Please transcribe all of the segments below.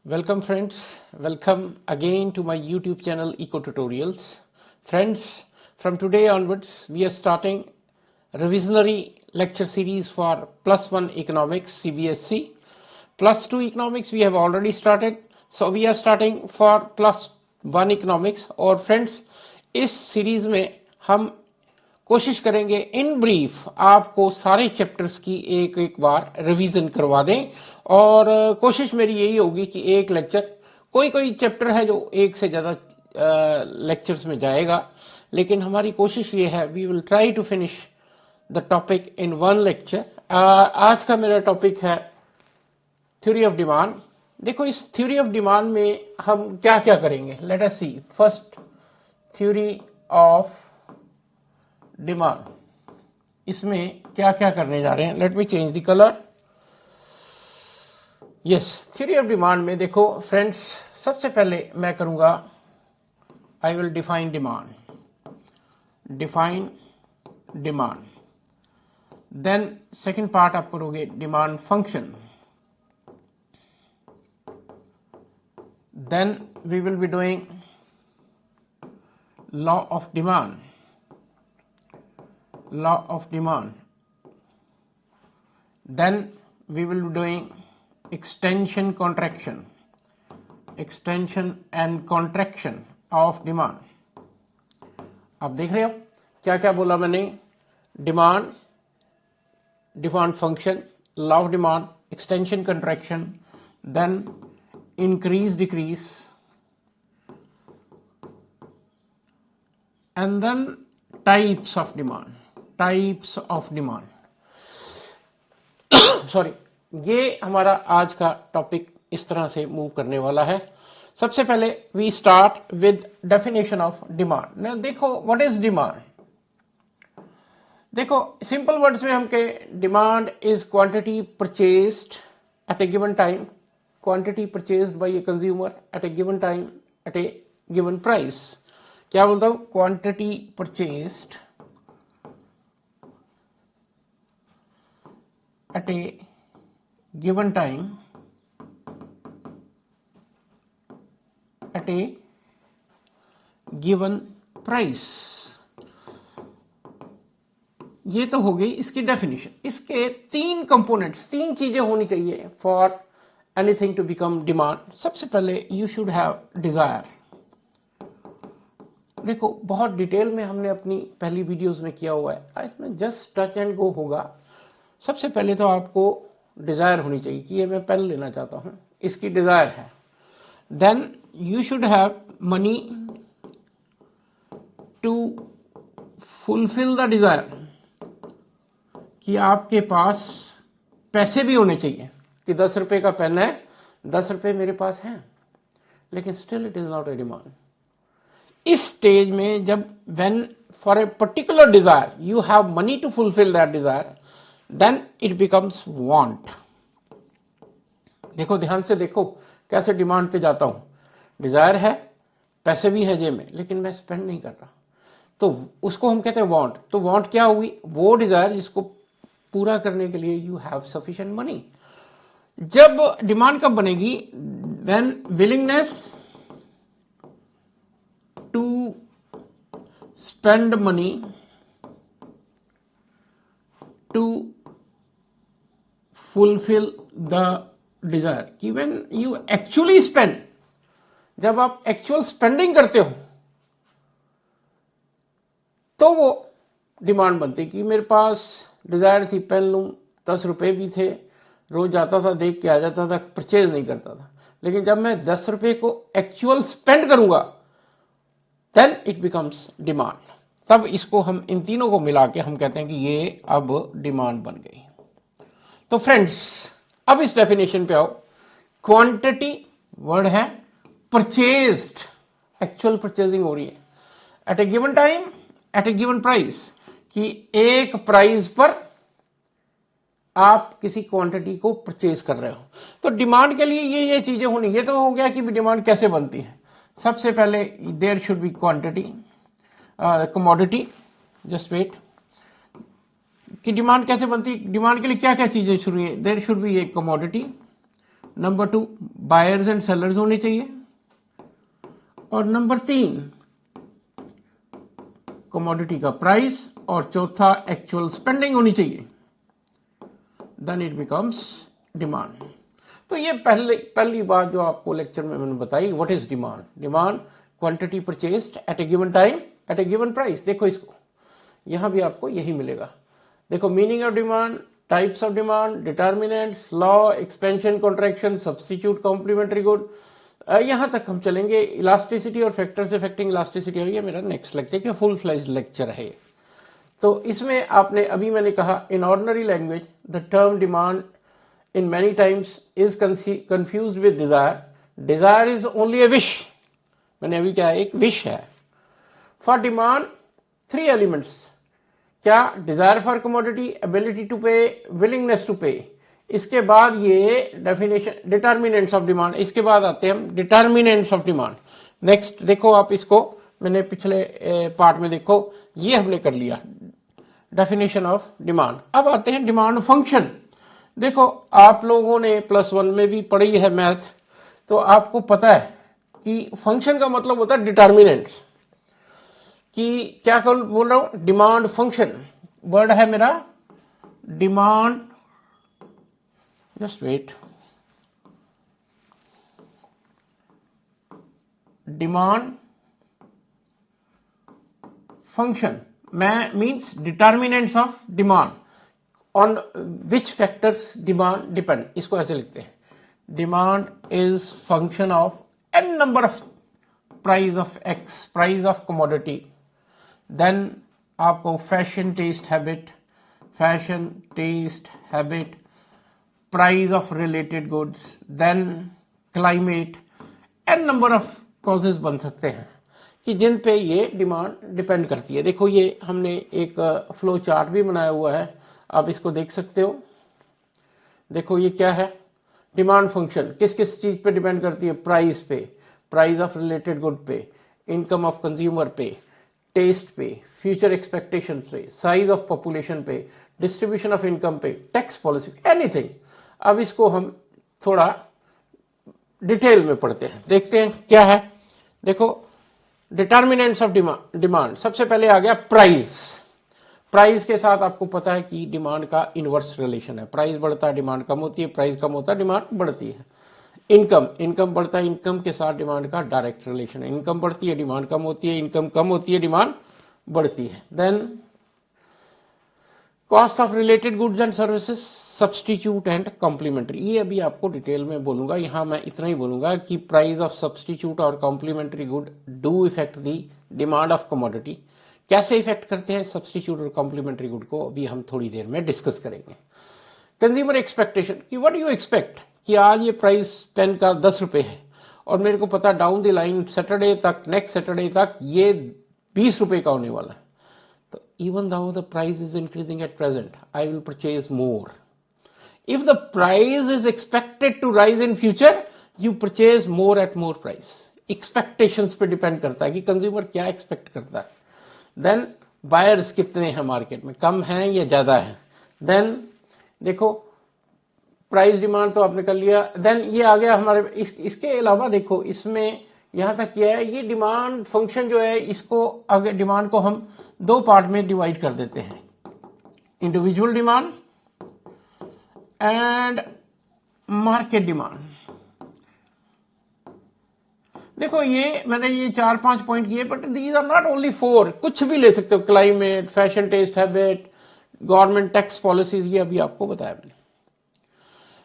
Welcome friends, welcome again to my YouTube channel Eco Tutorials. Friends, from today onwards we are starting revisionary lecture series for plus 1 economics CBSE. Plus 2 economics we have already started, so we are starting for plus 1 economics. और friends, इस series में हम कोशिश करेंगे in brief आपको सारे chapters की एक एक बार रिवीजन करवा दें। और कोशिश मेरी यही होगी कि एक लेक्चर, कोई चैप्टर है जो एक से ज़्यादा लेक्चर्स में जाएगा, लेकिन हमारी कोशिश ये है we will try to finish the topic in one lecture. आज का मेरा टॉपिक है थ्योरी ऑफ डिमांड। देखो, इस थ्योरी ऑफ डिमांड में हम क्या क्या करेंगे, let us see. First, theory of demand, इसमें क्या क्या करने जा रहे हैं। Let me change the colour. Yes, theory of demand में देखो फ्रेंड्स, सबसे पहले मैं करूंगा, I will define demand. Then second part आप करोगे demand function. Then we will be doing law of demand. Then we will be doing extension and contraction of demand. आप देख रहे हो क्या क्या बोला मैंने। Demand function, law of demand, extension contraction, then increase decrease, and then types of demand. Sorry, ये हमारा आज का टॉपिक इस तरह से मूव करने वाला है। सबसे पहले we start with definition of demand. ना देखो, व्हाट इज डिमांड। देखो, सिंपल वर्ड्स में हम कहें, demand is quantity purchased at a given time, quantity purchased by a consumer at a given time at a given price. क्या बोलता हूं, quantity purchased at a given time at a given price। ये तो हो गई इसकी definition. इसके तीन कंपोनेंट्स, तीन चीजें होनी चाहिए for anything to become demand. सबसे पहले यू शुड हैव डिजायर। देखो, बहुत डिटेल में हमने अपनी पहली वीडियोस में किया हुआ है, इसमें जस्ट टच एंड गो होगा। सबसे पहले तो आपको डिजायर होनी चाहिए कि ये मैं पेन लेना चाहता हूं, इसकी डिजायर है। Then you should have money to fulfil the desire, कि आपके पास पैसे भी होने चाहिए कि 10 रुपए का पेन है, 10 रुपए मेरे पास हैं, लेकिन still it is not a demand. इस स्टेज में जब when for a particular desire you have money to fulfil that desire, then it becomes want। देखो, ध्यान से देखो कैसे डिमांड पे जाता हूं। डिजायर है, पैसे भी है जेब में, लेकिन मैं स्पेंड नहीं कर रहा, तो उसको हम कहते हैं वांट। तो वांट क्या हुई, वो डिजायर जिसको पूरा करने के लिए यू हैव सफिशिएंट मनी। जब डिमांड कब बनेगी, when willingness to spend money to fulfill the desire। कि when you actually spend, जब आप एक्चुअल स्पेंडिंग करते हो तो वो डिमांड बनती। कि मेरे पास डिजायर थी, पेन लूं, 10 रुपए भी थे, रोज जाता था, देख के आ जाता था, परचेज नहीं करता था, लेकिन जब मैं 10 रुपए को एक्चुअल स्पेंड करूंगा देन इट बिकम्स डिमांड। तब इसको हम इन तीनों को मिला के हम कहते हैं कि ये अब डिमांड बन गई। तो फ्रेंड्स, अब इस डेफिनेशन पे आओ। क्वांटिटी वर्ड है, परचेज्ड, एक्चुअल परचेजिंग हो रही है, eight a given time at a given price, कि एक प्राइस पर आप किसी क्वांटिटी को परचेज कर रहे हो। तो डिमांड के लिए ये चीजें होनी। ये तो हो गया कि डिमांड कैसे बनती है। सबसे पहले there should be quantity, commodity. Just wait, कि डिमांड कैसे बनती है, डिमांड के लिए क्या क्या चीजें शुरू है। There should be a commodity, number 2 buyers and sellers होने चाहिए, और नंबर 3 कमोडिटी का प्राइस, और चौथा एक्चुअल स्पेंडिंग होनी चाहिए, देन इट बिकम्स डिमांड। तो ये पहली बात जो आपको लेक्चर में मैंने बताई, what is demand. Demand quantity purchased at a given time at a given price. देखो इसको, यहां भी आपको यही मिलेगा। देखो meaning of demand, types of demand, determinants, law, extension, contraction, substitute, complementary good, यहां तक हम चलेंगे। इलास्टिसिटी और फैक्टर्स अफेक्टिंग इलास्टिसिटी, ये मेरा नेक्स्ट लेक्चर का फुल फ्लेज्ड लेक्चर है। तो इसमें आपने अभी मैंने कहा, in ordinary language the term demand in many times is confused with desire. Desire is only a wish. मैंने अभी क्या है, एक विश है। For demand 3 elements, क्या, desire for commodity, ability to pay, willingness to pay। इसके बाद ये डेफिनेशन डिटर्मिनेंट्स ऑफ डिमांड, इसके बाद आते हैं हम डिटर्मिनेंट्स ऑफ डिमांड। नेक्स्ट देखो आप इसको, मैंने पिछले पार्ट में देखो ये हमने कर लिया डेफिनेशन ऑफ डिमांड। अब आते हैं डिमांड फंक्शन। देखो आप लोगों ने +1 में भी पढ़ी है मैथ, तो आपको पता है कि फंक्शन का मतलब होता है डिटर्मिनेंट। कि क्या बोल रहा हूं, डिमांड फंक्शन। वर्ड है मेरा demand, just wait, demand function मैं means determinants of demand, on which factors demand depend. इसको ऐसे लिखते हैं, demand is function of n number of price of x, price of commodity, then आपको fashion taste habit, fashion taste habit, price of related goods, then climate, n number of causes बन सकते हैं कि जिन पे ये डिमांड डिपेंड करती है। देखो ये हमने एक फ्लो चार्ट भी बनाया हुआ है, आप इसको देख सकते हो। देखो ये क्या है, डिमांड फंक्शन किस किस चीज पे डिपेंड करती है, प्राइस पे, प्राइस ऑफ रिलेटेड गुड पे, इनकम ऑफ कंज्यूमर पे, टेस्ट पे, फ्यूचर एक्सपेक्टेशन पे, साइज ऑफ पॉपुलेशन पे, डिस्ट्रीब्यूशन ऑफ इनकम पे, टैक्स पॉलिसी, एनीथिंग। अब इसको हम थोड़ा डिटेल में पढ़ते हैं, देखते हैं क्या है। देखो डिटर्मिनेंट्स ऑफ डिमांड, सबसे पहले आ गया प्राइस। प्राइस के साथ आपको पता है कि डिमांड का इनवर्स रिलेशन है, प्राइस बढ़ता है डिमांड कम होती है, प्राइस कम होता है डिमांड बढ़ती है। इनकम, इनकम बढ़ता है, इनकम के साथ डिमांड का डायरेक्ट रिलेशन है, इनकम बढ़ती है डिमांड कम होती है, इनकम कम होती है डिमांड बढ़ती है। Then cost of related goods and services, substitute and complementary, ये अभी आपको डिटेल में बोलूंगा, यहां मैं इतना ही बोलूंगा कि प्राइस ऑफ सब्सटीट्यूट और complementary good do effect the demand of commodity. कैसे इफेक्ट करते हैं सब्सटीट्यूट और कॉम्प्लीमेंट्री गुड को, अभी हम थोड़ी देर में डिस्कस करेंगे। कंज्यूमर एक्सपेक्टेशन कि व्हाट यू एक्सपेक्ट, कि आज ये प्राइस पेन का 10 रुपए है और मेरे को पता डाउन द लाइन सैटरडे तक, नेक्स्ट सैटरडे तक ये 20 रुपए का होने वाला है, तो even though the price is increasing at present, I will purchase more. If the price is expected to rise in future, you purchase more at more price. Expectations पे डिपेंड करता है कि कंज्यूमर क्या एक्सपेक्ट करता है। Then buyers कितने हैं market में, कम हैं या ज्यादा हैं। देन देखो प्राइस डिमांड तो आपने कर लिया। देन ये आ गया हमारे इसके अलावा देखो इसमें यहां तक क्या है, ये डिमांड फंक्शन जो है इसको आगे डिमांड को हम 2 पार्ट में डिवाइड कर देते हैं, individual demand and market demand. देखो ये मैंने ये 4-5 पॉइंट किए, but these are not only 4, कुछ भी ले सकते हो, climate, fashion taste habit, government tax policies, ये अभी आपको बताया मैंने।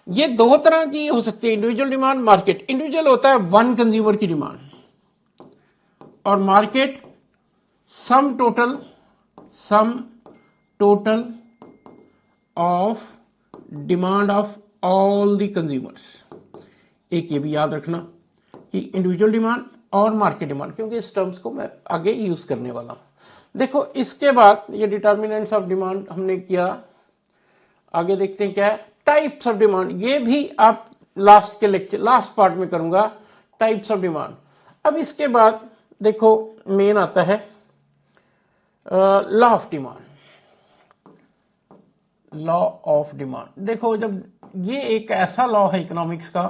ये 2 तरह की हो सकती है, इंडिविजुअल डिमांड, मार्केट। इंडिविजुअल होता है वन कंज्यूमर की डिमांड, और market sum total of demand of all the consumers. एक ये भी याद रखना कि इंडिविजुअल डिमांड और मार्केट डिमांड, क्योंकि इस टर्म्स को मैं आगे यूज करने वाला हूं। देखो इसके बाद ये डिटर्मिनेंट्स ऑफ डिमांड हमने किया, आगे देखते हैं क्या है, टाइप्स ऑफ डिमांड। ये भी आप लास्ट के लेक्चर, लास्ट पार्ट में करूंगा, टाइप्स ऑफ डिमांड। अब इसके बाद देखो मेन आता है law of demand. Law of demand, देखो जब ये एक ऐसा लॉ है इकोनॉमिक्स का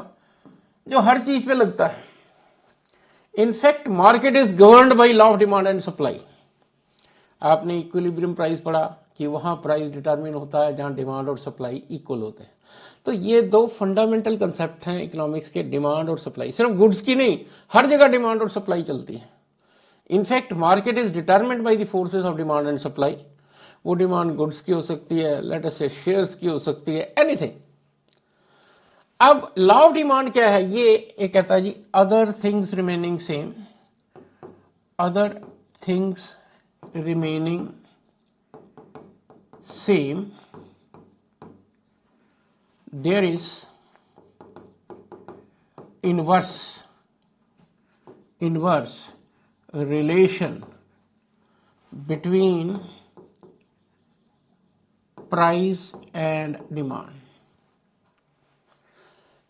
जो हर चीज पे लगता है। In fact market is governed by law of demand and supply. आपने इक्विलिब्रियम प्राइस पढ़ा कि वहां प्राइस डिटरमिन होता है जहां डिमांड और सप्लाई इक्वल होते हैं। तो ये दो फंडामेंटल कंसेप्ट हैं इकोनॉमिक्स के, डिमांड और सप्लाई। सिर्फ गुड्स की नहीं, हर जगह डिमांड और सप्लाई चलती है। In fact market is determined by the forces of demand and supply. वो डिमांड गुड्स की हो सकती है, लेट अस से शेयर्स की हो सकती है, एनीथिंग। अब लॉ ऑफ डिमांड क्या है? ये कहता है जी other things remaining same, other things remaining same, there is inverse relation between price and demand.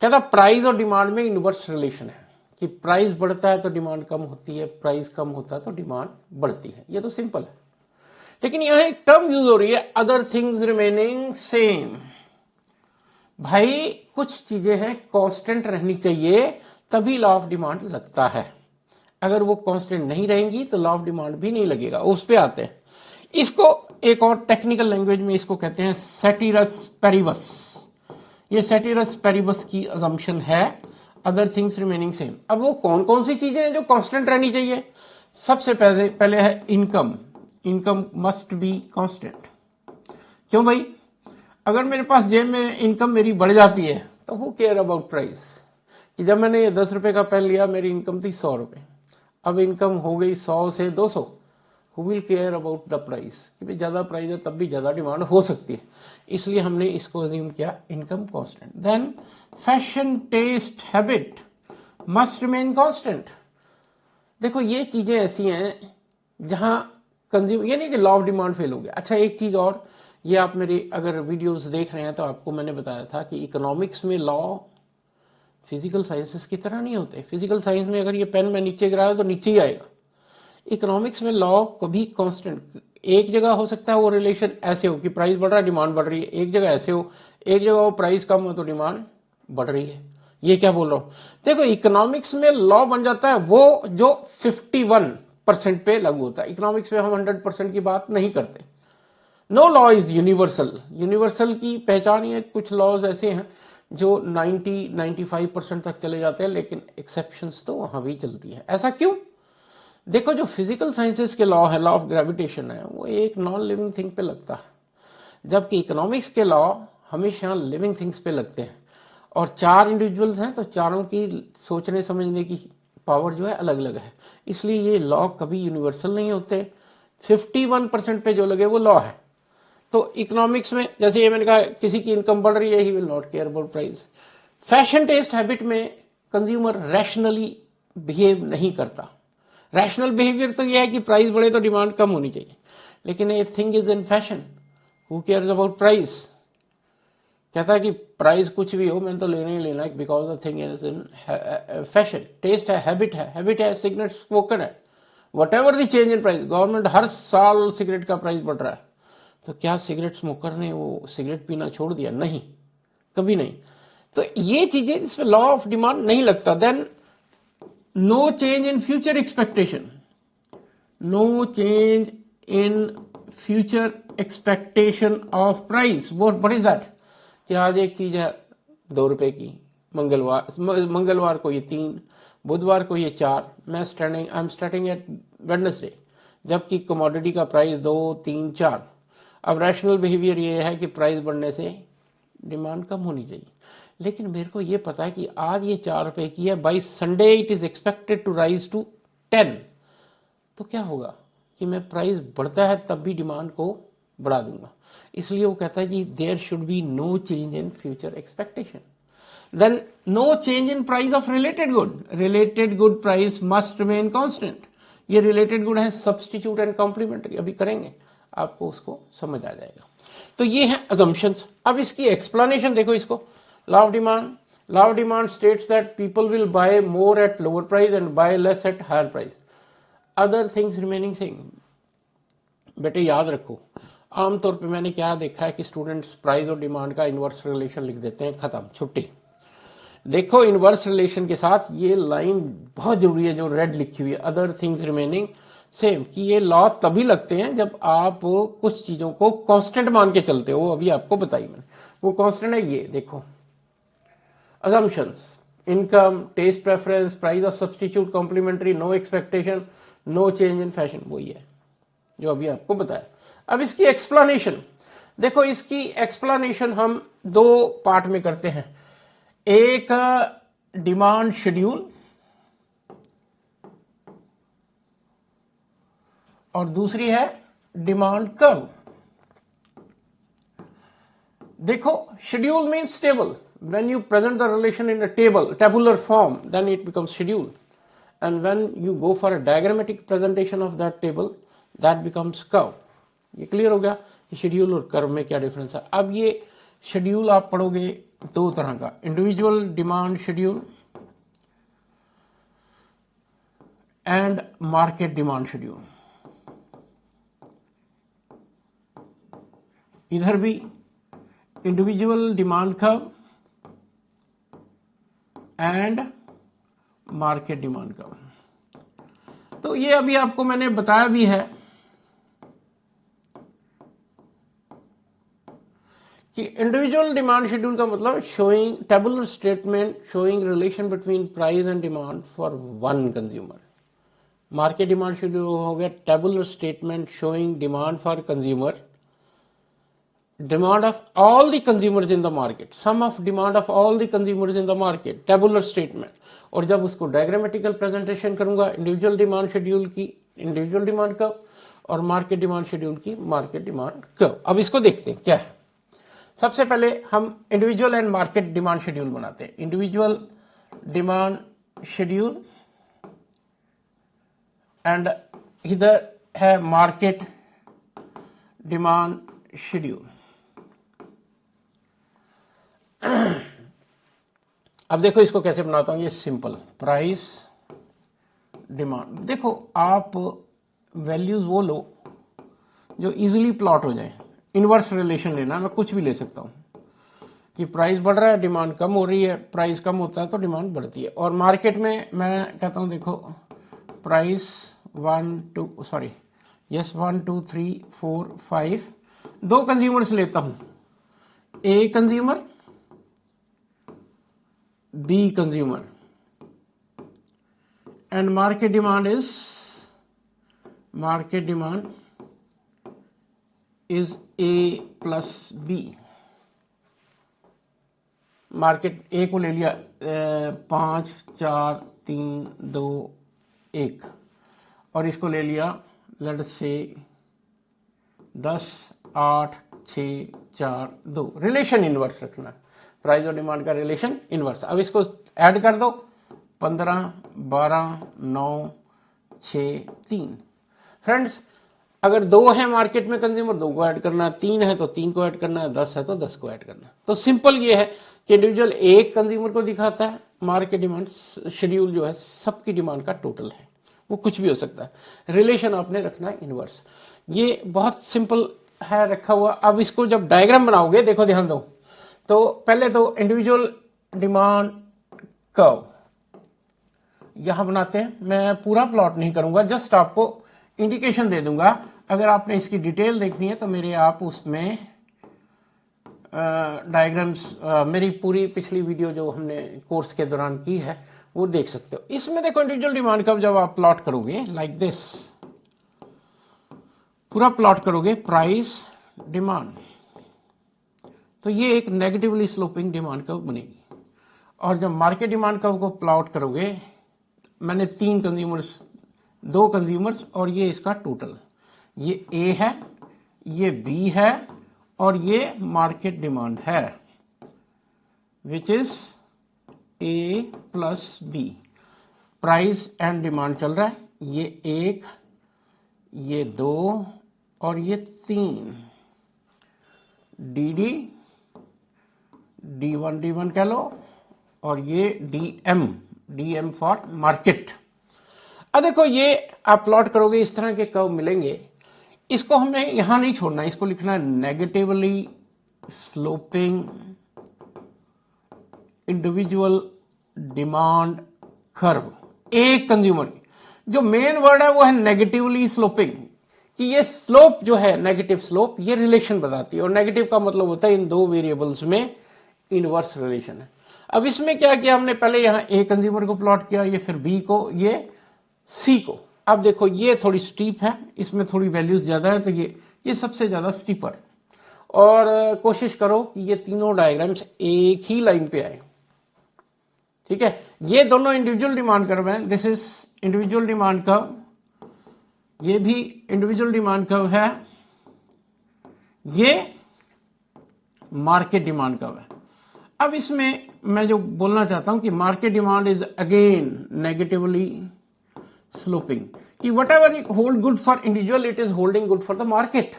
कहता प्राइस और डिमांड में इनवर्स रिलेशन है कि प्राइस बढ़ता है तो डिमांड कम होती है, प्राइस कम होता है तो डिमांड बढ़ती है। ये तो सिंपल है। लेकिन यहां एक टर्म यूज हो रही है, अदर थिंग्स रिमेनिंग सेम। भाई कुछ चीजें हैं कांस्टेंट रहनी चाहिए तभी लॉ ऑफ डिमांड लगता है। अगर वो कांस्टेंट नहीं रहेंगी तो लॉ ऑफ डिमांड भी नहीं लगेगा। उस पे आते हैं। इसको एक और टेक्निकल लैंग्वेज में इसको कहते हैं सेटिरस पेरिबस। ये सेटिरस पेरिबस की अजम्पशन है, अदर थिंग्स रिमेनिंग सेम। अब वो कौन कौन सी चीजें हैं जो कांस्टेंट रहनी चाहिए? सबसे पहले है income. Income must be constant. क्यों भाई? अगर मेरे पास जेब में इनकम मेरी बढ़ जाती है तो हु केयर अबाउट प्राइस। कि जब मैंने 10 रुपए का पेन लिया, मेरी इनकम थी 100 रुपए, अब इनकम हो गई 100 से 200, who will care about the price? कि भाई ज्यादा प्राइस है तब भी ज्यादा डिमांड हो सकती है, इसलिए हमने इसको अज्यूम किया income constant. Then fashion, taste, habit must remain constant. देखो ये चीजें ऐसी हैं जहां कंज्यूम, ये नहीं कि लॉ ऑफ डिमांड फेल हो गया। अच्छा एक चीज और, ये आप मेरी अगर वीडियोस देख रहे हैं तो आपको मैंने बताया था कि इकोनॉमिक्स में लॉ फिजिकल साइंसेस की तरह नहीं होते। फिजिकल साइंस में अगर ये पेन में नीचे गिराया तो नीचे ही आएगा। इकोनॉमिक्स में लॉ कभी कांस्टेंट, एक जगह हो सकता है वो रिलेशन ऐसे हो कि प्राइस बढ़ रहा है डिमांड बढ़ रही है, एक जगह ऐसे हो, एक जगह वो प्राइस कम हो तो डिमांड बढ़ रही है। ये क्या बोल रहा हूं? देखो इकोनॉमिक्स में लॉ बन जाता है वो जो 51% पे लागू होता है। इकोनॉमिक्स में हम 100% की बात नहीं करते। No law is universal. Universal की पहचान ही है, कुछ लॉज ऐसे हैं जो 90-95% तक चले जाते हैं, लेकिन एक्सेप्शंस तो वहां भी चलती है। ऐसा क्यों? देखो जो फिजिकल साइंसेस के लॉ है, लॉ ऑफ ग्रेविटेशन है, वो एक नॉन लिविंग थिंग पे लगता है, जबकि इकोनॉमिक्स के लॉ हमेशा लिविंग थिंग्स पे लगते हैं। और 4 इंडिविजुअल्स हैं तो चारों की सोचने समझने की पावर जो है अलग अलग है, इसलिए ये लॉ कभी यूनिवर्सल नहीं होते। 51% पे जो लगे वो लॉ है। तो इकोनॉमिक्स में जैसे ये मैंने कहा, किसी की इनकम बढ़ रही है, he will not care about price. Fashion, taste, habit में कंज्यूमर रैशनली बिहेव नहीं करता। रैशनल बिहेवियर तो यह है कि प्राइस बढ़े तो डिमांड कम होनी चाहिए, लेकिन a thing is in fashion, who cares about price? कहता है कि प्राइस कुछ भी हो मैंने तो लेना ही लेना है, because the thing is in fashion. Taste है, हैबिट है, सिगरेट स्मोकर है, whatever the change in price. Government हर साल सिगरेट का प्राइस बढ़ रहा है, तो क्या सिगरेट स्मोकर ने वो सिगरेट पीना छोड़ दिया? नहीं, कभी नहीं। तो ये चीजें इस पे लॉ ऑफ डिमांड नहीं लगता। Then no change in future expectation. No change in future expectation of price. What is that? कि आज एक चीज है 2 रुपए की, मंगलवार को ये 3, बुधवार को ये 4, I am starting at Wednesday, जबकि कमोडिटी का प्राइस 2, 3, 4। अब रैशनल बिहेवियर ये है कि प्राइस बढ़ने से डिमांड कम होनी चाहिए, लेकिन मेरे को ये पता है कि आज ये 4 रुपए की है, by Sunday it is expected to rise to 10। तो क्या होगा कि मैं प्राइस बढ़ता है तब भी डिमांड को बढ़ा दूंगा। इसलिए वो कहता है कि there should be no change in future expectation. Then no change in price of related good. Related good price must remain constant. ये रिलेटेड गुड है सब्स्टिट्यूट एंड कॉम्प्लीमेंट्री, अभी करेंगे, आपको उसको समझ आ जाएगा। तो ये है अजम्पशंस। अब इसकी एक्सप्लेनेशन देखो इसको। Law of demand states that people will buy more at lower price and buy less at higher price, other things remaining same. बेटे याद रखो, आमतौर पे मैंने क्या देखा है कि स्टूडेंट्स प्राइस और डिमांड का इन्वर्स रिलेशन लिख देते हैं, खत्म, छुट्टी। देखो इन्वर्स रिलेशन के साथ ये लाइन बहुत जरूरी है जो रेड लिखी हुई है, अदर थिंग्स रिमेनिंग सेम, कि ये लॉ तभी लगते हैं जब आप कुछ चीजों को कांस्टेंट मान के चलते हो। अभी आपको बताई मैंने, वो कांस्टेंट है ये देखो, assumptions, income, taste preference, price of substitute, complementary, no expectation, no change in fashion, वही है जो अभी आपको बताया। अब इसकी एक्सप्लेनेशन देखो, इसकी एक्सप्लेनेशन हम दो पार्ट में करते हैं, एक डिमांड शेड्यूल और दूसरी है डिमांड कर्व। देखो schedule means table, when you present the relation in a tabular form, then it becomes schedule, and when you go for a diagrammatic presentation of that table, that becomes curve। ये clear हो गया कि schedule और curve में क्या difference है। अब ये शेड्यूल आप पढ़ोगे दो तरह का, individual demand schedule and market demand schedule. इधर भी individual demand curve and market demand curve. तो ये अभी आपको मैंने बताया भी है कि इंडिविजुअल डिमांड शेड्यूल का मतलब showing tabular statement showing relation between price and demand for one consumer. Market demand schedule हो गया tabular statement showing demand for consumer, demand of all the consumers in the market, sum of demand of all the consumers in the market, tabular statement। और जब उसको diagrammatical presentation करूंगा individual demand schedule की individual demand curve और market demand schedule की market demand curve. अब इसको देखते हैं क्या है। सबसे पहले हम individual and market demand schedule बनाते हैं। इंडिविजुअल डिमांड शेड्यूल एंड इधर है मार्केट डिमांड शेड्यूल। अब देखो इसको कैसे बनाता हूं, ये सिंपल, प्राइस डिमांड। देखो आप वैल्यूज वो लो जो इजीली प्लॉट हो जाए, इनवर्स रिलेशन लेना, मैं कुछ भी ले सकता हूं कि प्राइस बढ़ रहा है डिमांड कम हो रही है, प्राइस कम होता है तो डिमांड बढ़ती है। और मार्केट में मैं कहता हूं देखो प्राइस 1 2 3 4 5, दो कंज्यूमर्स लेता हूं, A consumer B consumer, and market demand is A plus B। Market A को ले लिया 5 4 3 2 1 और इसको ले लिया लेट्स से 10 8 6 4 2। रिलेशन इनवर्स रखना, प्राइस और डिमांड का रिलेशन इनवर्स। अब इसको ऐड कर दो 15 12 9 6 3। फ्रेंड्स अगर 2 है मार्केट में कंज्यूमर 2 को ऐड करना है, 3 है तो 3 को ऐड करना है, 10 है तो 10 को ऐड करना है। तो सिंपल ये है कि इंडिविजुअल एक कंज्यूमर को दिखाता है, मार्केट डिमांड शेड्यूल जो है सबकी डिमांड का टोटल है, वो कुछ भी हो सकता है। रिलेशन आपने रखना है इनवर्स, ये बहुत सिंपल है रखा हुआ। अब इसको जब डायग्राम बनाओगे देखो ध्यान दो, तो पहले तो इंडिविजुअल डिमांड कर्व यहां बनाते हैं। मैं पूरा प्लॉट नहीं करूंगा, जस्ट आपको इंडिकेशन दे दूंगा। अगर आपने इसकी डिटेल देखनी है तो मेरे आप उसमें डायग्राम्स मेरी पूरी पिछली वीडियो जो हमने कोर्स के दौरान की है वो देख सकते हो। इसमें देखो इंडिविजुअल डिमांड कर्व जब आप प्लॉट करोगे लाइक दिस, पूरा प्लॉट करोगे प्राइस डिमांड, तो ये एक नेगेटिवली स्लोपिंग डिमांड कर्व बनेगी। और जब मार्केट डिमांड कर्व को प्लॉट करोगे, मैंने 3 कंज्यूमर्स 2 कंज्यूमर्स और ये इसका टोटल, ये ए है ये बी है और ये मार्केट डिमांड है which is A plus B. Price and demand चल रहा है, ये 1 ये 2 और ये 3, डी डी D1 D1 कह लो और ये DM फॉर मार्केट। अब देखो ये आप प्लॉट करोगे इस तरह के कर्व मिलेंगे। इसको हमने यहां नहीं छोड़ना, इसको लिखना है negatively sloping individual demand curve एक कंज्यूमर की। जो मेन वर्ड है वो है नेगेटिवली स्लोपिंग, कि ये स्लोप जो है नेगेटिव स्लोप ये रिलेशन बताती है, और नेगेटिव का मतलब होता है इन दो वेरिएबल्स में इनवर्स रिलेशन है। अब इसमें क्या किया हमने, पहले यहां ए कंज्यूमर को प्लॉट किया, ये फिर बी को, ये सी को। अब देखो ये थोड़ी स्टीप है, इसमें थोड़ी वैल्यूज ज्यादा है, तो ये सबसे ज्यादा स्टीपर। और कोशिश करो कि ये तीनों डायग्राम्स एक ही लाइन पे आए, ठीक है। ये दोनों इंडिविजुअल डिमांड कर्व हैं, this is individual demand curve, ये भी इंडिविजुअल डिमांड कर्व है, ये मार्केट डिमांड कर्व है। अब इसमें मैं जो बोलना चाहता हूं कि market demand is again negatively sloping, कि whatever hold good for individual it is holding good for the market,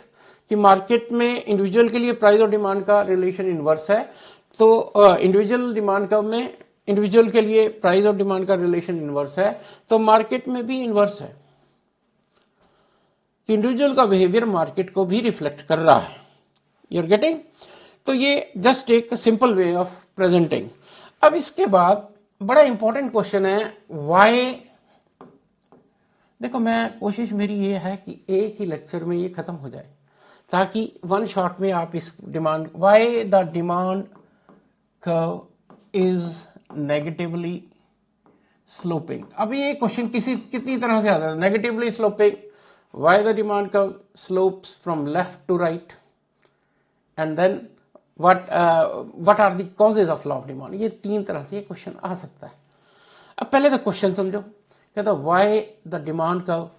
कि मार्केट में इंडिविजुअल के लिए प्राइस और डिमांड का रिलेशन इनवर्स है, तो इंडिविजुअल डिमांड कर्व में इंडिविजुअल के लिए प्राइस और डिमांड का रिलेशन इनवर्स है, तो मार्केट में भी इनवर्स है, कि इंडिविजुअल का बिहेवियर मार्केट को भी रिफ्लेक्ट कर रहा है। You are getting? तो ये जस्ट एक सिंपल वे ऑफ प्रेजेंटिंग। अब इसके बाद बड़ा इंपॉर्टेंट क्वेश्चन है व्हाई। देखो मैं कोशिश मेरी ये है कि एक ही लेक्चर में ये खत्म हो जाए, ताकि वन शॉट में आप इस demand, why the demand curve is negatively sloping. अब ये क्वेश्चन कितनी तरह से आता है, negatively sloping, why the demand curve slopes from left to right, and then what are the causes of law of demand. ये तीन तरह से ये क्वेश्चन आ सकता है। अब पहले तो क्वेश्चन समझो, कहता why the demand curve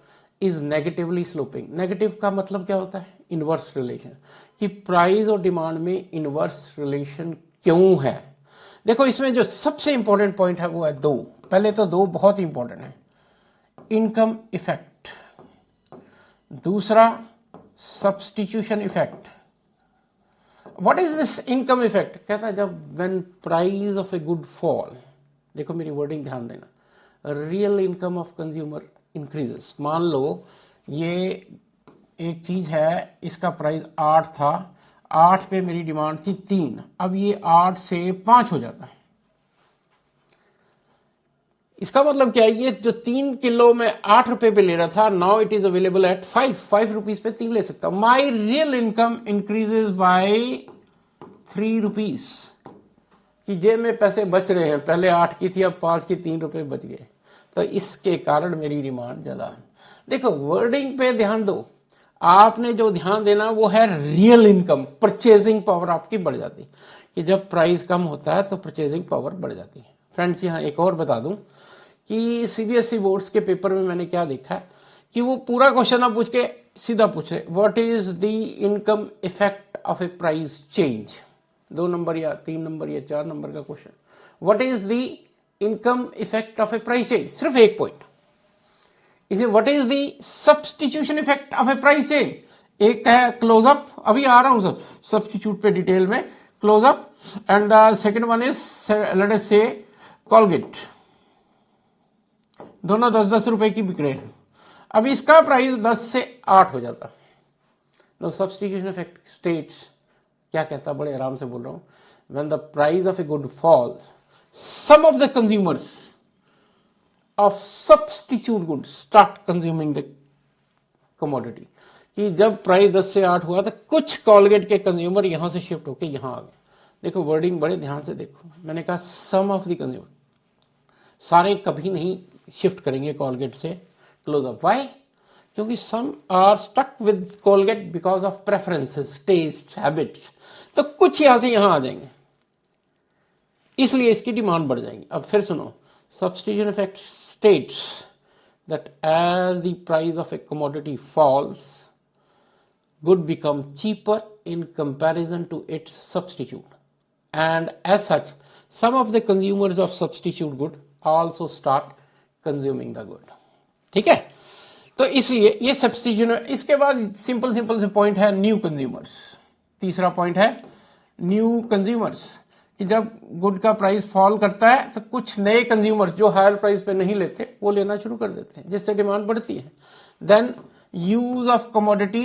is negatively sloping. Negative का मतलब क्या होता है, इनवर्स रिलेशन, कि प्राइस और डिमांड में इनवर्स रिलेशन क्यों है। देखो इसमें जो सबसे इंपॉर्टेंट पॉइंट है वो है दो, पहले तो दो बहुत इंपॉर्टेंट है, इनकम इफेक्ट, दूसरा substitution effect. What is this income effect, कहता है जब when price of a good fall, देखो मेरी वर्डिंग ध्यान देना, real income of consumer increases. मान लो ये एक चीज है, इसका प्राइस 8 था, 8 पे मेरी डिमांड थी 3, अब ये 8 से 5 हो जाता है। इसका मतलब क्या है, ये जो 3 किलो में 8 रुपए पे ले रहा था, now it is available at 5 rupees पे 3 ले सकता हूं। My real income increases by 3 rupees, कि जेब में पैसे बच रहे हैं, पहले 8 की थी अब 5 की, 3 रुपए बच गए, तो इसके कारण मेरी डिमांड ज्यादा है। देखो वर्डिंग पे ध्यान दो, आपने जो ध्यान देना वो है रियल इनकम, परचेजिंग पावर आपकी बढ़ जाती है, कि जब प्राइस कम होता है तो परचेजिंग पावर बढ़ जाती है। फ्रेंड्स यहाँ एक और बता दूं कि सीबीएसई बोर्ड्स के पेपर में मैंने क्या देखा है, कि वो पूरा क्वेश्चन आप पूछ के सीधा पूछ रहे, what is the income effect of A price change, 2 number या 3 नंबर या 4 नंबर का question, what is the income effect of A price change, सिर्फ एक पॉइंट। इसे what is the substitution effect of A price change, एक है close up, अभी आ रहा हूं सब सब्स्टिट्यूट पे डिटेल में, Closeup, and the second one is let us say Colgate, दोनों 10-10 रुपए की बिक रहे हैं, अब इसका प्राइस 10 से 8 हो जाता। द सब्स्टिट्यूशन इफेक्ट स्टेट्स, क्या कहता, बड़े आराम से बोल रहा हूं, when the price of a good falls some of the consumers of substitute good start consuming the commodity, कि जब प्राइस 10 से 8 हुआ तो कुछ कॉलगेट के कंज्यूमर यहां से शिफ्ट होके यहां आ गए। देखो वर्डिंग बड़े ध्यान से देखो, मैंने कहा सम ऑफ द कंज्यूमर, सारे कभी नहीं शिफ्ट करेंगे कॉलगेट से क्लोजअप। व्हाई? क्योंकि some are stuck with Colgate because of preferences, taste, habits, तो कुछ यहां से यहां आ जाएंगे, इसलिए इसकी डिमांड बढ़ जाएगी। अब फिर सुनो, substitution effect states that as the price of a commodity falls, good become cheaper in comparison to its substitute, and as such some of the consumers of substitute good also start consuming the good। ठीक है, तो इसलिए ये substitution. इसके बाद simple से point है new consumers, तीसरा पॉइंट है न्यू कंज्यूमर्स, कि जब गुड का प्राइस फॉल करता है तो कुछ नए कंज्यूमर्स जो हायर प्राइस पे नहीं लेते वो लेना शुरू कर देते हैं, जिससे डिमांड बढ़ती है। Then use of commodity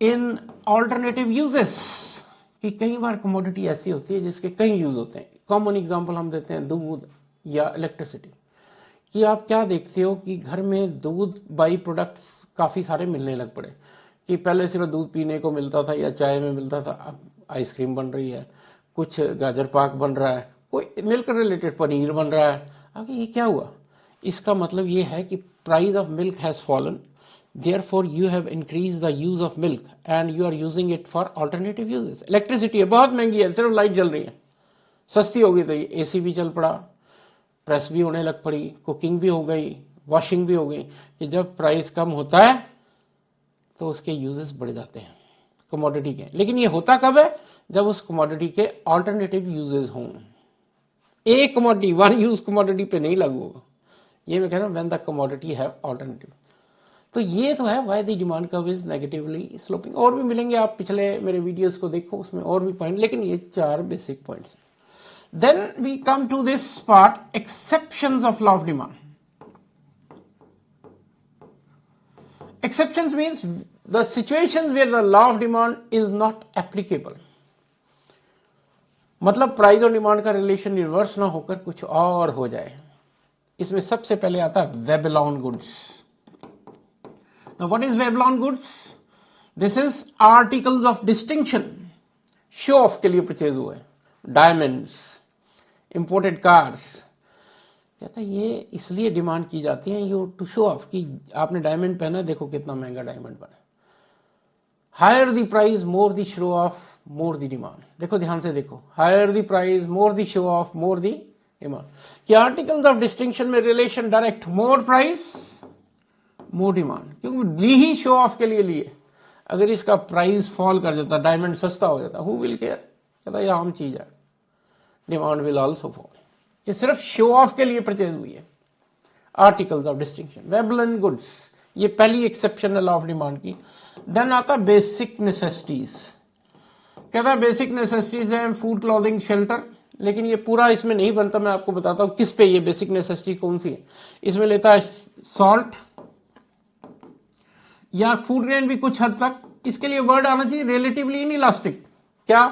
in alternative uses, कि कई बार कमोडिटी ऐसी होती है जिसके कई यूज होते हैं। कॉमन एग्जांपल हम देते हैं दूध या इलेक्ट्रिसिटी, कि आप क्या देखते हो कि घर में दूध बाई प्रोडक्ट्स काफ़ी सारे मिलने लग पड़े, कि पहले सिर्फ दूध पीने को मिलता था या चाय में मिलता था, अब आइसक्रीम बन रही है, कुछ गाजर पाक बन रहा है, कोई मिल्क रिलेटेड पनीर बन रहा है। अब ये क्या हुआ? इसका मतलब ये है कि price of milk has fallen, therefore you have increased the use of milk and you are using it for alternative uses। Electricity है, बहुत महंगी है, सिर्फ लाइट जल रही है, सस्ती हो गई तो ये एसी भी चल पड़ा, प्रेस भी होने लग पड़ी, कुकिंग भी हो गई, वॉशिंग भी हो गई। कि जब प्राइस कम होता है तो उसके यूजेस बढ़ जाते हैं कमोडिटी के। लेकिन ये होता कब है? जब उस कमोडिटी के ऑल्टरनेटिव यूजेस हों। एक कमोडिटी, वन यूज कमोडिटी पे नहीं लागू होगा। ये मैं कह रहा हूँ when the commodity have alternative. तो ये तो है why the demand curve is negatively sloping. और भी मिलेंगे, आप पिछले मेरे वीडियोस को देखो, उसमें और भी पॉइंट, लेकिन ये 4 basic points. Then we come to this part, exceptions of law of demand. Exceptions means the situations where the law of demand is not applicable। मतलब प्राइस और डिमांड का रिलेशन रिवर्स ना होकर कुछ और हो जाए। इसमें सबसे पहले आता है वेबलॉन goods. Now what is Veblen goods? This is articles of distinction, show off के लिए परचेज हुए, डायमंड्स, इंपोर्टेड कार्स। कहता है ये इसलिए डिमांड की जाती है यू टू शो ऑफ, कि आपने डायमंड पहना, देखो कितना महंगा डायमंड बना। Higher the price more the show off more the demand. देखो ध्यान से देखो, higher the price more the show off more the demand. कि आर्टिकल्स ऑफ डिस्टिंक्शन में relation direct, more price more demand, क्योंकि दी ही शो ऑफ के लिए लिए। अगर इसका प्राइस फॉल कर जाता, डायमंड सस्ता हो जाता, हु विल केयर? कहता ये आम चीज है, डिमांड विल आल्सो फॉल। ये सिर्फ शो ऑफ के लिए परचेज हुई है। Articles of distinction, Veblen goods, ये पहली एक्सेप्शन है लॉ ऑफ डिमांड की। देन आता बेसिक नेसेसिटीज। कहता है बेसिक नेसेसिटीज है फूड, क्लॉथिंग, शेल्टर। लेकिन ये पूरा इसमें नहीं बनता, मैं आपको बताता हूं किस पे ये बेसिक नेसेसिटी कौन सी है। इसमें लेता है सॉल्ट या फूड ग्रेन भी कुछ हद तक। इसके लिए वर्ड आना चाहिए रिलेटिवली इनइलास्टिक। क्या?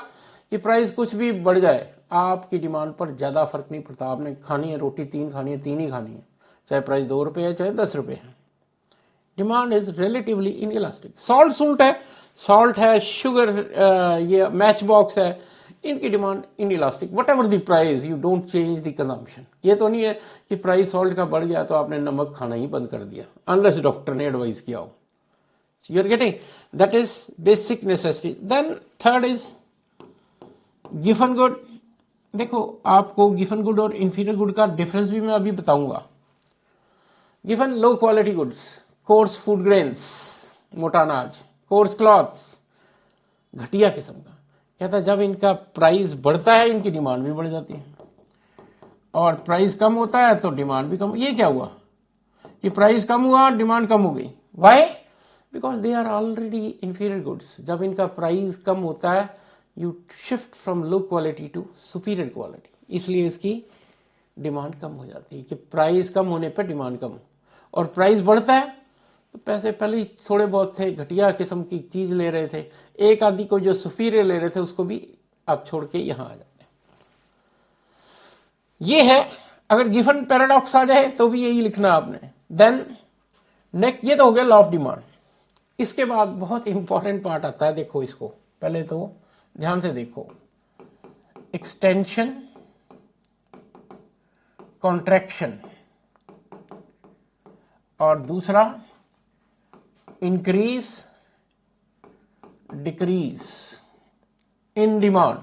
कि प्राइस कुछ भी बढ़ जाए, आपकी डिमांड पर ज्यादा फर्क नहीं पड़ता। आपने खानी है रोटी, 3 खानी है, 3 ही खानी है, चाहे प्राइस 2 रुपए है चाहे 10 रुपए है। Demand is relatively inelastic. Salt है, सॉल्ट है, शुगर, ये मैच बॉक्स है, इनकी demand inelastic. What ever the price you don't change the consumption. ये तो नहीं है कि प्राइस सॉल्ट का बढ़ गया तो आपने नमक खाना ही बंद कर दिया, अनलेस डॉक्टर ने एडवाइस किया हो। So you are getting, that is basic necessity। Then third is given good। देखो आपको गिवन गुड और इंफीरियर गुड का डिफरेंस भी मैं अभी बताऊंगा। Given low quality goods, course food grains, मोटा अनाज, कोर्स क्लॉथ्स, घटिया किस्म का। कहता है जब इनका प्राइस बढ़ता है इनकी डिमांड भी बढ़ जाती है, और प्राइस कम होता है तो डिमांड भी कम। ये क्या हुआ कि प्राइस कम हुआ, डिमांड कम हो गई। Why? Because they are already inferior goods. जब इनका प्राइस कम होता है you shift from low quality to superior quality, इसलिए इसकी डिमांड कम हो जाती है। कि प्राइस कम होने पर डिमांड कम, और प्राइस बढ़ता है तो पैसे पहले थोड़े बहुत थे, घटिया किस्म की चीज ले रहे थे, एक आदि को जो सुपीरियर ले रहे थे उसको भी आप छोड़ के यहां आ जाते हैं। ये है, अगर गिवन पैराडॉक्स आ जाए तो भी यही लिखना आपने। देन नेक्स्ट, ये तो हो गया लॉ ऑफ डिमांड। इसके बाद बहुत इंपॉर्टेंट पार्ट आता है, देखो इसको पहले तो ध्यान से देखो। एक्सटेंशन, कॉन्ट्रैक्शन, और दूसरा इंक्रीज, डिक्रीज इन डिमांड।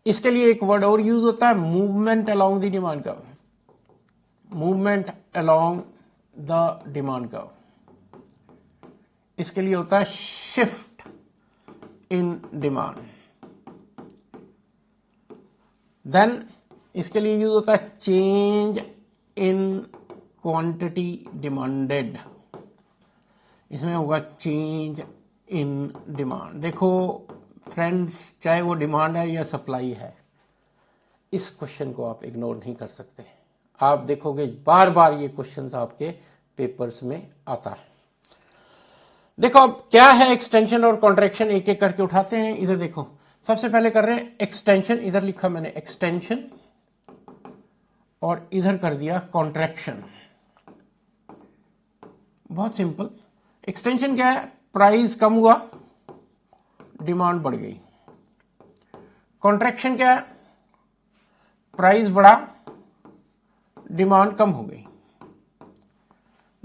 इसके लिए एक वर्ड और यूज होता है, movement along the demand curve. Movement along the demand curve, इसके लिए होता है शिफ्ट इन डिमांड। देन इसके लिए यूज होता है चेंज इन क्वांटिटी डिमांडेड, इसमें होगा चेंज इन डिमांड। देखो फ्रेंड्स, चाहे वो डिमांड है या सप्लाई है, इस क्वेश्चन को आप इग्नोर नहीं कर सकते। आप देखोगे बार बार ये क्वेश्चंस आपके पेपर्स में आता है। देखो अब क्या है एक्सटेंशन और कॉन्ट्रैक्शन, एक एक करके उठाते हैं। इधर देखो, सबसे पहले कर रहे हैं एक्सटेंशन, इधर लिखा मैंने एक्सटेंशन और इधर कर दिया कॉन्ट्रैक्शन। बहुत सिंपल। एक्सटेंशन क्या है? प्राइस कम हुआ, डिमांड बढ़ गई। कॉन्ट्रैक्शन क्या है? प्राइस बढ़ा, डिमांड कम हो गई।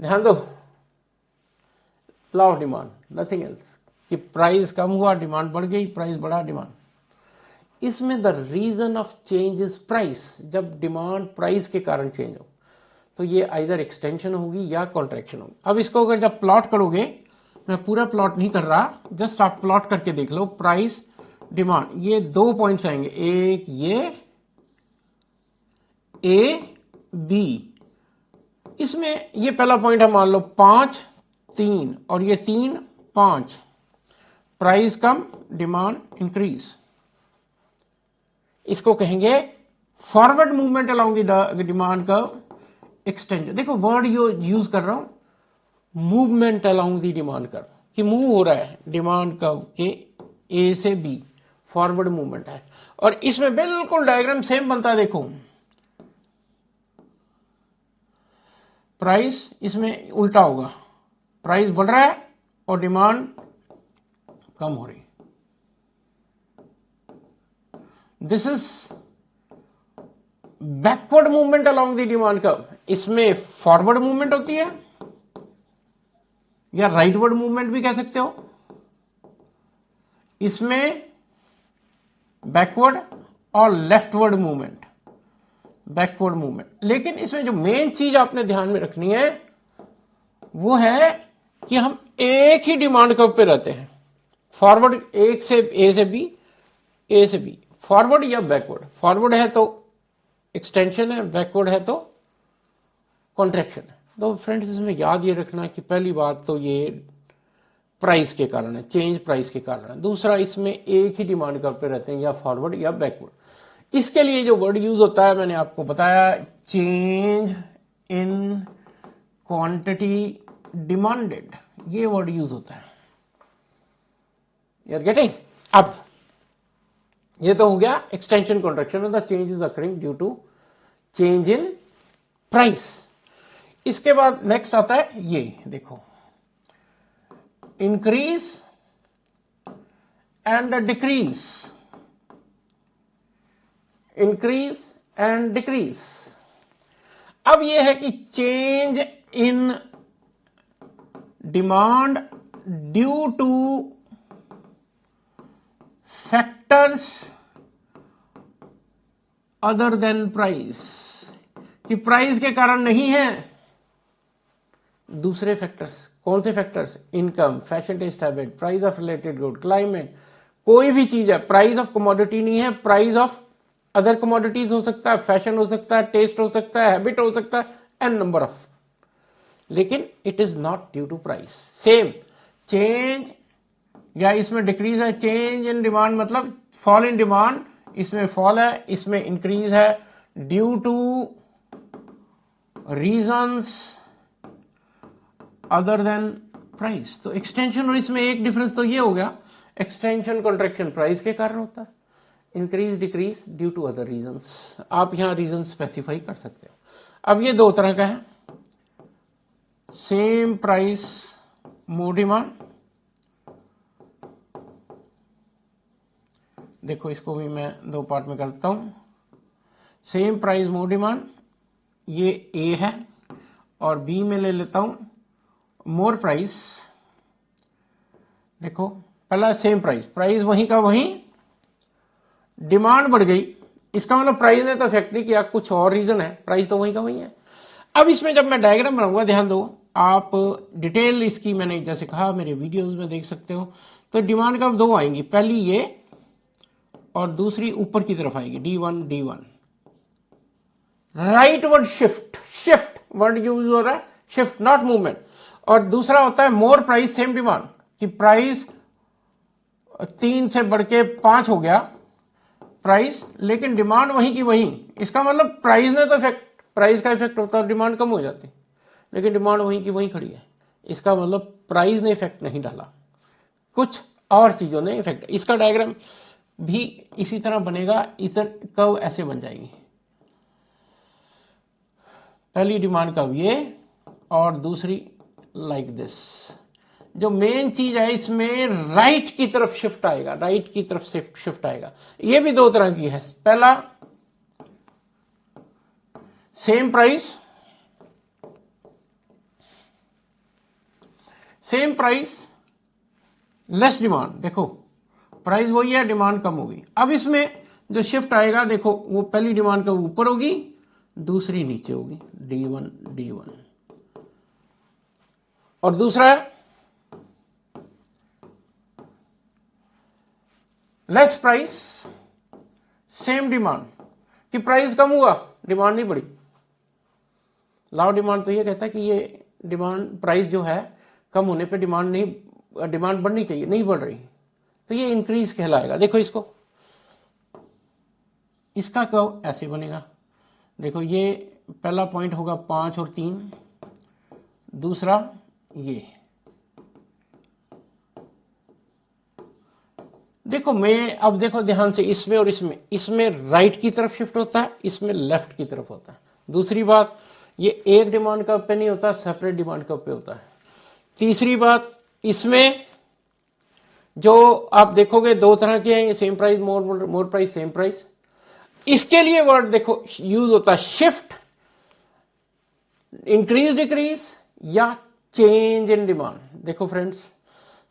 ध्यान दो, law of demand, nothing else, कि प्राइस कम हुआ, डिमांड बढ़ गई, प्राइस बढ़ा, डिमांड। इसमें the reason of change is price. जब डिमांड प्राइस के कारण चेंज हो तो ये आइदर एक्सटेंशन होगी या कॉन्ट्रैक्शन होगी। अब इसको अगर जब प्लॉट करोगे, मैं पूरा प्लॉट नहीं कर रहा, जस्ट आप प्लॉट करके देख लो, प्राइस डिमांड, ये 2 पॉइंट्स आएंगे, एक ये ए बी। इसमें ये पहला पॉइंट है, मान लो 5 3 और ये 3 5, प्राइस कम, डिमांड इंक्रीज। इसको कहेंगे forward movement along the demand curve, extension. देखो वर्ड यूज कर रहा हूं, movement along the demand curve, कि मूव हो रहा है डिमांड कर्व के ए से बी, फॉरवर्ड मूवमेंट है। और इसमें बिल्कुल डायग्राम सेम बनता है। देखो प्राइस इसमें उल्टा होगा, प्राइस बढ़ रहा है और डिमांड कम हो रही। This is backward movement along the demand curve. इसमें फॉरवर्ड मूवमेंट होती है या राइटवर्ड मूवमेंट भी कह सकते हो, इसमें बैकवर्ड और लेफ्टवर्ड मूवमेंट, बैकवर्ड मूवमेंट। लेकिन इसमें जो मेन चीज आपने ध्यान में रखनी है वो है कि हम एक ही डिमांड कर्व पे रहते हैं, फॉरवर्ड एक से ए से बी, ए से बी, फॉरवर्ड या बैकवर्ड। फॉरवर्ड है तो एक्सटेंशन है, बैकवर्ड है तो कॉन्ट्रैक्शन है। तो फ्रेंड्स इसमें याद ये रखना कि पहली बात तो ये प्राइस के कारण है, चेंज प्राइस के कारण है। दूसरा, इसमें एक ही डिमांड कर्व पे रहते हैं, या फॉरवर्ड या बैकवर्ड। इसके लिए जो वर्ड यूज होता है मैंने आपको बताया, चेंज इन क्वांटिटी डिमांडेड, ये वर्ड यूज होता है। You are getting? अब ये तो हो गया extension contraction, the change is occurring due to change in price. इसके बाद नेक्स्ट आता है ये देखो, increase and decrease, increase and decrease. अब यह है कि change in demand due to factors other than price, कि प्राइस के कारण नहीं है, दूसरे फैक्टर्स। कौन से factors? Income, fashion, taste, habit, price of related good, climate, कोई भी चीज है। प्राइस ऑफ कमोडिटी नहीं है, प्राइस ऑफ अदर कमोडिटीज हो सकता है, फैशन हो सकता है, टेस्ट हो सकता है, हैबिट हो सकता है, एन नंबर ऑफ, लेकिन it is not due to price. Same change, या इसमें डिक्रीज है, चेंज इन डिमांड मतलब फॉल इन डिमांड, इसमें फॉल है, इसमें इंक्रीज है, due to reasons other than price. तो एक्सटेंशन और इसमें एक डिफरेंस तो ये हो गया, एक्सटेंशन कॉन्ट्रैक्शन प्राइस के कारण होता है, increase decrease due to other reasons. आप यहां रीजन स्पेसिफाई कर सकते हो। अब ये दो तरह का है, सेम प्राइस मोर डिमांड। देखो इसको भी मैं दो पार्ट में करता हूं। सेम प्राइस मोर डिमांड, ये ए है, और बी में ले लेता हूं मोर प्राइस। देखो पहला सेम प्राइस, प्राइस वहीं का वहीं, डिमांड बढ़ गई, इसका मतलब प्राइस ने तो इफेक्ट नहीं किया, कुछ और रीजन है, प्राइस तो वहीं का वहीं है। अब इसमें जब मैं डायग्राम बनाऊंगा, ध्यान दो, आप डिटेल इसकी मैंने जैसे कहा मेरे वीडियोस में देख सकते हो। तो डिमांड कब दो आएंगी, पहली ये और दूसरी ऊपर की तरफ आएगी, D1 D1। Right word shift, shift word use हो रहा है, शिफ्ट नॉट मूवमेंट। और दूसरा होता है मोर प्राइस सेम डिमांड, कि प्राइस 3 से बढ़ के 5 हो गया प्राइस, लेकिन डिमांड वहीं की वहीं, इसका मतलब प्राइस ने तो इफेक्ट प्राइस का इफेक्ट होता है, डिमांड कम हो जाती, लेकिन डिमांड वहीं की वहीं खड़ी है। इसका मतलब प्राइस ने इफेक्ट नहीं डाला, कुछ और चीजों ने इफेक्ट। इसका डायग्राम भी इसी तरह बनेगा, इधर कर्व ऐसे बन जाएगी, पहली डिमांड कर्व ये और दूसरी लाइक दिस। जो मेन चीज है इसमें राइट की तरफ शिफ्ट आएगा, राइट की तरफ शिफ्ट आएगा। ये भी दो तरह की है, पहला सेम प्राइस लेस डिमांड, देखो प्राइस वही है, डिमांड कम होगी। अब इसमें जो शिफ्ट आएगा देखो, वो पहली डिमांड का ऊपर होगी, दूसरी नीचे होगी, D1 और दूसरा है लेस प्राइस सेम डिमांड, कि प्राइस कम हुआ डिमांड नहीं बढ़ी। लॉ ऑफ डिमांड तो ये कहता है कि ये डिमांड प्राइस जो है कम होने पे डिमांड बढ़नी चाहिए, नहीं बढ़ रही, तो ये इंक्रीज कहलाएगा। देखो इसको, इसका कर्व ऐसे बनेगा, देखो ये पहला पॉइंट होगा 5 और 3, दूसरा ये। देखो मैं अब देखो ध्यान से, इसमें और इसमें राइट की तरफ शिफ्ट होता है, इसमें लेफ्ट की तरफ होता है। दूसरी बात, ये एक डिमांड कर्व पे नहीं होता, सेपरेट डिमांड कर्व पे होता है। तीसरी बात, इसमें जो आप देखोगे दो तरह के हैं, same price more price same price. इसके लिए वर्ड देखो यूज होता है शिफ्ट, इंक्रीज डिक्रीज या चेंज इन डिमांड। देखो फ्रेंड्स,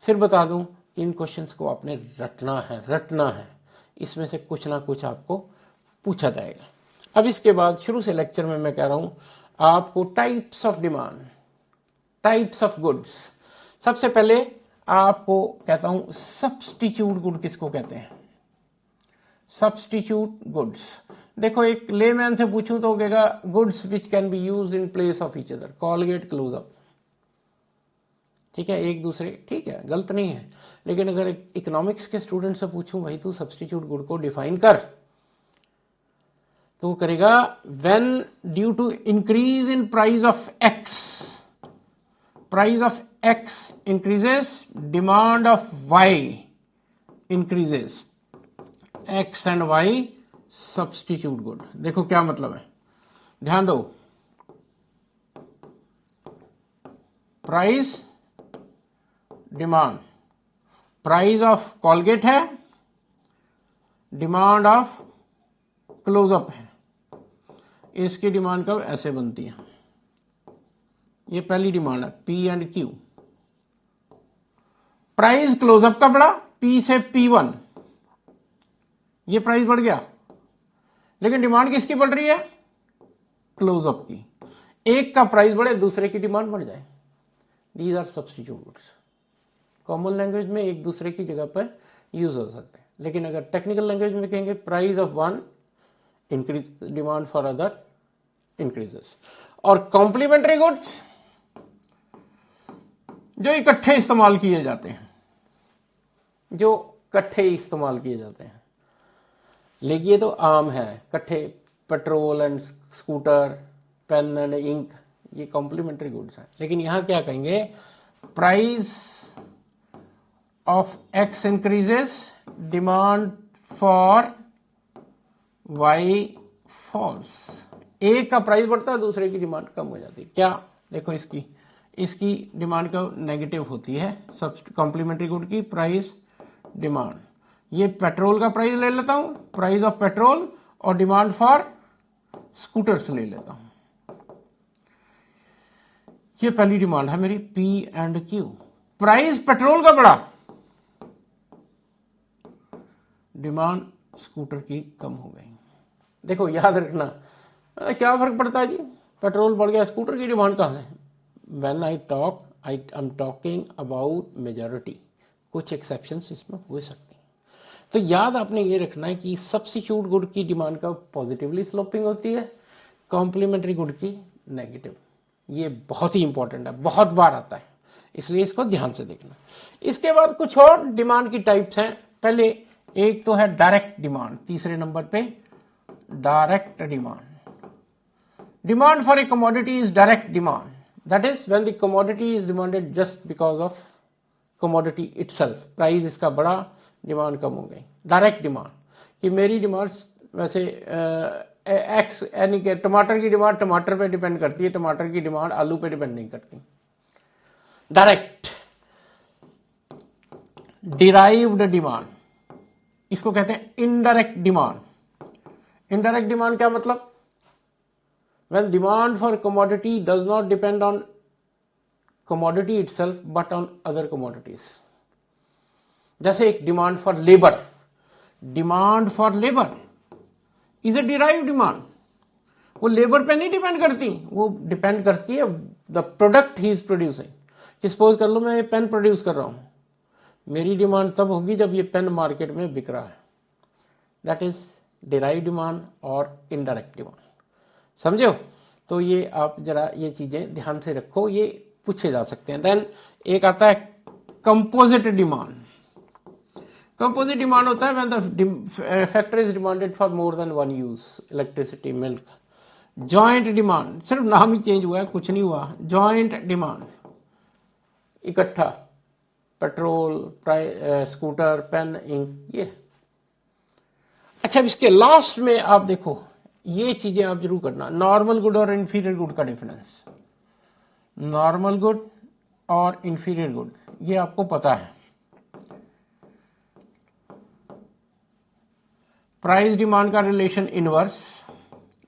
फिर बता दूं कि इन क्वेश्चंस को आपने रटना है, इसमें से कुछ ना कुछ आपको पूछा जाएगा। अब इसके बाद शुरू से लेक्चर में मैं कह रहा हूं आपको types of demand, types of goods. सबसे पहले आपको कहता हूं सब्स्टिट्यूट गुड किसको कहते हैं, सब्स्टिट्यूट गुड्स। देखो एक लेमैन से पूछूं तो कहेगा goods which can be use in place of each other, Colgate close up, ठीक है, एक दूसरे, ठीक है, गलत नहीं है। लेकिन अगर इकोनॉमिक्स के स्टूडेंट से पूछूं भाई तू सब्स्टिट्यूट गुड को डिफाइन कर, तो वो करेगा when due to increase in price of X increases, demand of Y increases, X and Y substitute good. देखो क्या मतलब है, ध्यान दो, price demand, price of Colgate है, डिमांड ऑफ क्लोजअप है, इसकी डिमांड कब ऐसे बनती है, ये पहली डिमांड है P and Q. Price Closeup का बढ़ा, पी से P1, ये प्राइस बढ़ गया, लेकिन डिमांड किसकी बढ़ रही है, क्लोजअप की। एक का प्राइस बढ़े दूसरे की डिमांड बढ़ जाए, these are substitute goods. Common language में एक दूसरे की जगह पर यूज हो सकते हैं, लेकिन अगर टेक्निकल लैंग्वेज में कहेंगे price of one increase, demand for other increases. और कॉम्प्लीमेंट्री गुड्स जो इकट्ठे इस्तेमाल किए जाते हैं, लेकिन ये तो आम है, इकट्ठे petrol and scooter, pen and ink, ये कॉम्प्लीमेंट्री गुड्स हैं। लेकिन यहां क्या कहेंगे, price of X increases, demand for Y falls. एक का प्राइस बढ़ता है, दूसरे की डिमांड कम हो जाती है। क्या देखो, इसकी डिमांड का नेगेटिव होती है, सब कॉम्प्लीमेंट्री गुड की प्राइस डिमांड। ये पेट्रोल का प्राइस ले लेता हूं, प्राइस ऑफ पेट्रोल, और डिमांड फॉर स्कूटर्स ले लेता हूं। ये पहली डिमांड है मेरी P and Q. Price petrol का बढ़ा, डिमांड स्कूटर की कम हो गई। देखो याद रखना, क्या फर्क पड़ता है जी, पेट्रोल बढ़ गया, स्कूटर की डिमांड कहां है। When I am talking about majority, कुछ एक्सेप्शंस इसमें हो सकती हैं। तो याद आपने ये रखना है कि सब्स्टिट्यूट गुड की डिमांड का पॉजिटिवली स्लोपिंग होती है, कॉम्प्लीमेंट्री गुड की नेगेटिव। ये बहुत ही इंपॉर्टेंट है, बहुत बार आता है, इसलिए इसको ध्यान से देखना। इसके बाद कुछ और डिमांड की टाइप्स हैं। पहले एक तो है डायरेक्ट डिमांड, तीसरे नंबर पे direct demand. Demand for a commodity is direct demand. That is when the commodity is demanded just because of commodity itself. Price इसका बड़ा, डिमांड कम हो गई. डायरेक्ट डिमांड कि मेरी डिमांड वैसे एक्स यानी कि टमाटर की डिमांड टमाटर पे डिपेंड करती है, टमाटर की डिमांड आलू पे डिपेंड नहीं करती. डायरेक्ट. डिराइव्ड डिमांड, इसको कहते हैं इनडायरेक्ट डिमांड. इनडायरेक्ट डिमांड क्या मतलब? When demand for commodity does not depend on commodity itself but on other commodities. जैसे एक demand for labour. Demand for labour is a derived demand. वो labour पे नहीं डिपेंड करती, वो डिपेंड करती है the product he is producing. कि सपोज कर लो मैं ये पेन प्रोड्यूस कर रहा हूं, मेरी डिमांड तब होगी जब ये पेन मार्केट में बिक रहा है. दैट इज डिराइव्ड डिमांड और इनडायरेक्ट डिमांड. समझे हो? तो ये आप जरा ये चीजें ध्यान से रखो, ये पूछे जा सकते हैं. देन एक आता है कंपोजिट डिमांड. कंपोजिट डिमांड होता है when the factor is demanded for more than one use. Electricity, milk. Joint demand, सिर्फ नाम ही चेंज हुआ है, कुछ नहीं हुआ. जॉइंट डिमांड इकट्ठा, पेट्रोल, स्कूटर, पेन, इंक, ये. अच्छा, इसके लास्ट में आप देखो, ये चीजें आप जरूर करना. नॉर्मल गुड और इंफीरियर गुड का डिफरेंस. नॉर्मल गुड और इंफीरियर गुड ये आपको पता है. प्राइस डिमांड का रिलेशन इनवर्स,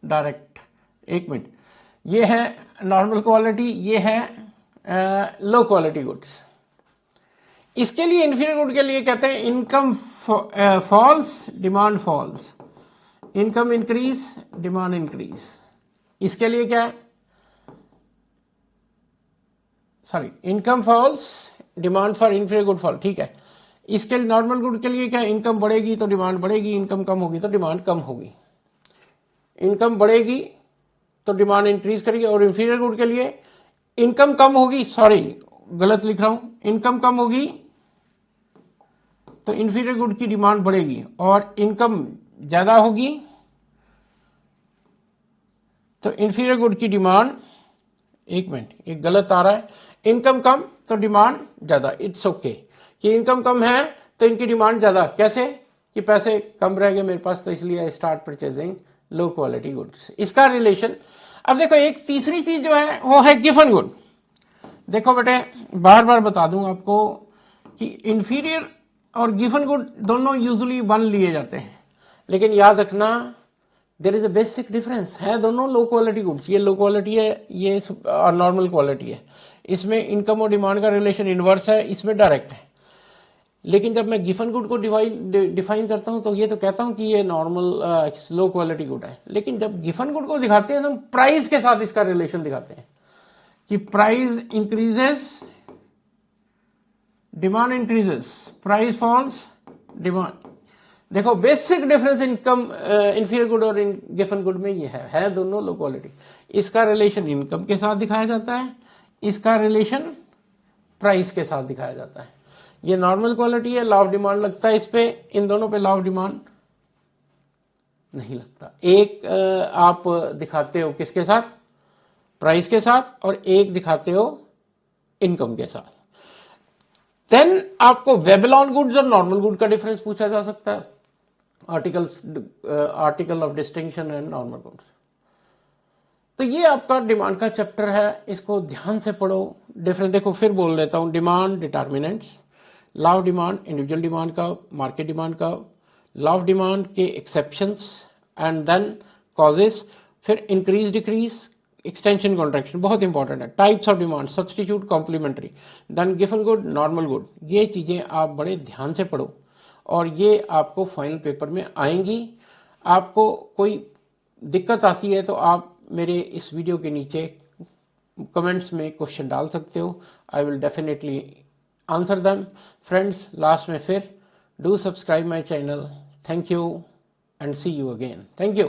डायरेक्ट. एक मिनट, ये है नॉर्मल क्वालिटी, ये है लो क्वालिटी गुड्स. इसके लिए इंफीरियर गुड के लिए कहते हैं income falls, demand falls. Income increase, demand increase. इसके लिए क्या है? Sorry, income falls, demand for inferior good fall. ठीक है. इसके लिए नॉर्मल गुड के लिए क्या है? इनकम बढ़ेगी तो डिमांड बढ़ेगी, इनकम कम होगी तो डिमांड कम होगी. इनकम बढ़ेगी तो डिमांड इंक्रीज करेगी. और इंफीरियर गुड के लिए इनकम कम होगी, सॉरी गलत लिख रहा हूं, इनकम कम होगी तो इंफीरियर गुड की डिमांड बढ़ेगी. और इनकम ज्यादा होगी तो इंफीरियर गुड की डिमांड, एक मिनट एक गलत आ रहा है, इनकम कम तो डिमांड ज्यादा. इट्स ओके कि इनकम कम है तो इनकी डिमांड ज्यादा. कैसे? कि पैसे कम रह गए मेरे पास तो इसलिए I start purchasing low quality goods. इसका रिलेशन. अब देखो एक तीसरी चीज जो है वो है गिवन गुड. देखो बेटे, बार बार बता दूं आपको कि इंफीरियर और गिवन गुड दोनों यूजुअली वन लिए जाते हैं, लेकिन याद रखना there is a basic difference. है दोनों लो क्वालिटी गुड्स. ये लो क्वालिटी है, ये नॉर्मल क्वालिटी है. इसमें इनकम और डिमांड का रिलेशन इनवर्स है, इसमें डायरेक्ट है. लेकिन जब मैं गिवन गुड को डिफाइन करता हूं तो ये तो कहता हूं कि ये नॉर्मल लो क्वालिटी गुड है. लेकिन जब गिवन गुड को दिखाते हैं तो हम प्राइस के साथ इसका रिलेशन दिखाते हैं कि price increases, demand increases, price falls, demand. देखो basic difference income inferior good और गिवन गुड में ये है दोनों लो क्वालिटी. इसका रिलेशन इनकम के साथ दिखाया जाता है, इसका रिलेशन प्राइस के साथ दिखाया जाता है. ये नॉर्मल क्वालिटी है, लॉ ऑफ डिमांड लगता है इस पे, इन दोनों पे लॉ ऑफ डिमांड नहीं लगता. एक आप दिखाते हो किसके साथ? प्राइस के साथ, और एक दिखाते हो इनकम के साथ. देन आपको वेबलॉन गुड्स और नॉर्मल गुड का डिफरेंस पूछा जा सकता है. Article of distinction and normal goods. तो ये आपका डिमांड का चैप्टर है, इसको ध्यान से पढ़ो. डिफरेंस देखो, फिर बोल देता हूं. Demand determinants, law of demand, individual demand का, मार्केट डिमांड का, लॉ ऑफ डिमांड के एक्सेप्शंस एंड देन कॉजेस, फिर इंक्रीज डिक्रीज, एक्सटेंशन कॉन्ट्रैक्शन बहुत इंपॉर्टेंट है. Types of demand, substitute, complementary, then गिवन गुड, नॉर्मल गुड. ये चीजें आप बड़े ध्यान से पढ़ो और ये आपको फाइनल पेपर में आएंगी. आपको कोई दिक्कत आती है तो आप मेरे इस वीडियो के नीचे कमेंट्स में क्वेश्चन डाल सकते हो. I will definitely answer them. Friends, last में फिर do subscribe my channel. Thank you and see you again. Thank you.